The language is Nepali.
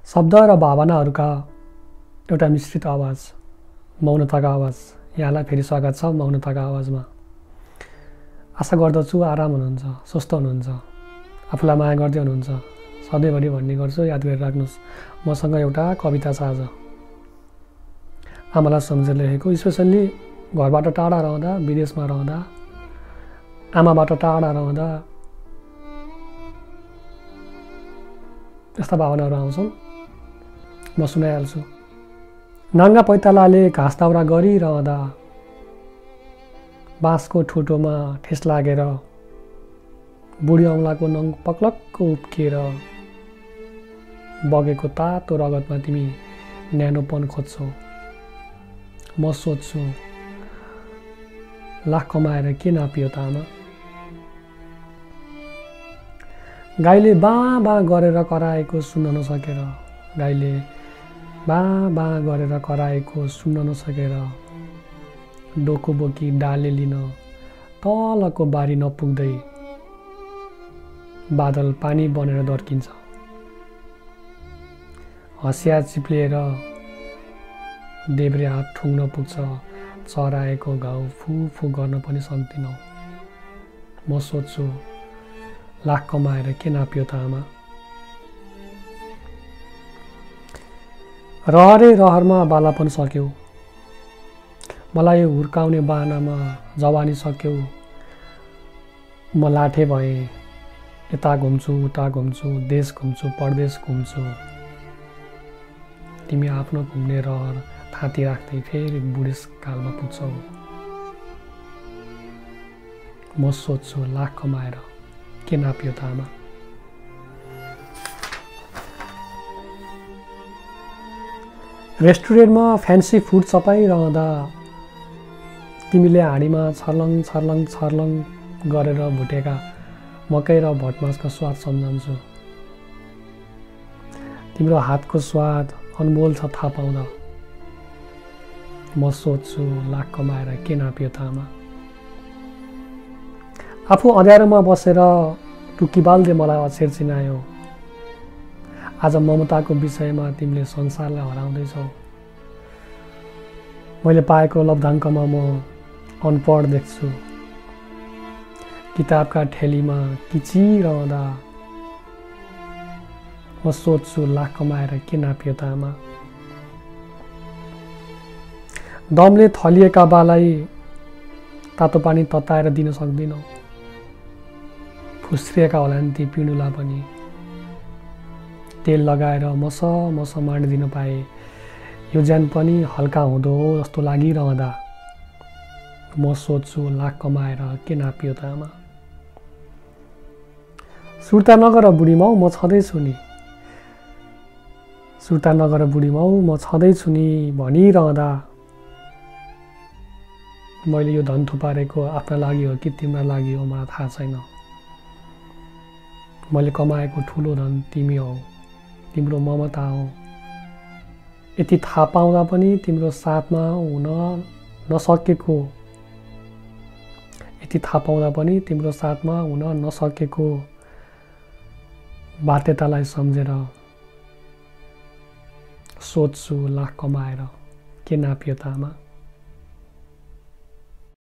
शब्द र भावनाहरूका एउटा मिश्रित आवाज, मौनताको आवाज। यहाँलाई फेरि स्वागत छ मौनताको आवाजमा। आशा गर्दछु आराम हुनुहुन्छ, स्वस्थ हुनुहुन्छ, आफूलाई माया गर्दै हुनुहुन्छ। सधैँभरि भन्ने गर्छु, याद गरिराख्नुहोस्, मसँग एउटा कविता छ आज। आमालाई सम्झेर लेखेको, स्पेसल्ली घरबाट टाढा रहँदा, विदेशमा रहँदा, आमाबाट टाढा रहँदा यस्ता भावनाहरू आउँछन्। म सुनाइहाल्छु। नाङ्गा पैतालाले घाँस दाउरा गरिरहँदा बाँसको ठुटोमा ठेस लागेर बुढी औँलाको नङ पक्लक्क उब्किएर बगेको तातो रगतमा तिमी न्यानोपन खोज्छौ। म सोध्छु, लाख कमाएर के नापियो त आमा? गाईले बाँ बाँ गरेर कराएको सुन्न नसकेर, गाईले बाँ बाँ गरेर कराएको सुन्न नसकेर डोको बोकी डाले लिन तलको बारी नपुग्दै बादल पानी बनेर दर्किन्छ। हँसिया चिप्लिएर देब्रे हात ठुङ्न पुग्छ, चराएको घाउ फु फु गर्न पनि सक्दिनौ। म सोध्छु, लाख कमाएर के नापियो त आमा? रहरै रहरमा बालापन सक्यौ, मलाई हुर्काउने बाहनामा जवानी सक्यौ। म लाठे भएँ, यता घुम्छु उता घुम्छु, देश घुम्छु परदेश घुम्छु। तिमी आफ्नो घुम्ने रहर थाती राख्दै फेरि बुढेसकालमा पुग्छौ। म सोध्छु, लाख कमाएर के नापियो त आमा? रेस्टुरेन्टमा फ्यान्सी फुड चपाइरहँदा तिमीले हाँडीमा छर्लङ छर्लङ छर्लङ गरेर भुटेका मकै र भटमासको स्वाद सम्झन्छु। तिम्रो हातको स्वाद अनमोल छ थाहा पाउँदा। म सोध्छु, लाख कमाएर के नापियो त आमा? आफू अँध्यारोमा बसेर टुक्की बाल्दै मलाई अक्षर चिनायो। आज ममताको विषयमा तिमीले संसारलाई हराउँदैछौ। मैले पाएको लब्धाङ्कमा म अनपढ देख्छु। किताबका ठेलीमा किचिरहँदा म सोध्छु, लाख कमाएर के नापियो त आमा? दमले थलिएका बालाई तातो पानी तताएर दिन सक्दिनौ। फुस्रिएका होलान् ती पिँडुला पनि। तेल लगाएर मस मस माडिदिन पाए यो ज्यान पनि हल्का हुँदो जस्तो लागिरहँदा म सोध्छु, लाख कमाएर के नापियो त आमा? सुर्ता नगर बुढी माउ, म छँदैछु नि। सुर्ता नगर बुढी माउ, म छँदैछु नि भनिरहँदा मैले यो धन थुपारेको आफ्ना लागि हो कि तिम्रा लागि हो मलाई थाहा छैन। मैले कमाएको ठुलो धन तिमी हौ, तिम्रो ममता हो। यति थाहा पाउँदा पनि तिम्रो साथमा हुन नसकेको, यति थाहा पाउँदा पनि तिम्रो साथमा हुन नसकेको बाध्यतालाई सम्झेर सोध्छु, लाख कमाएर के नापियो त आमा?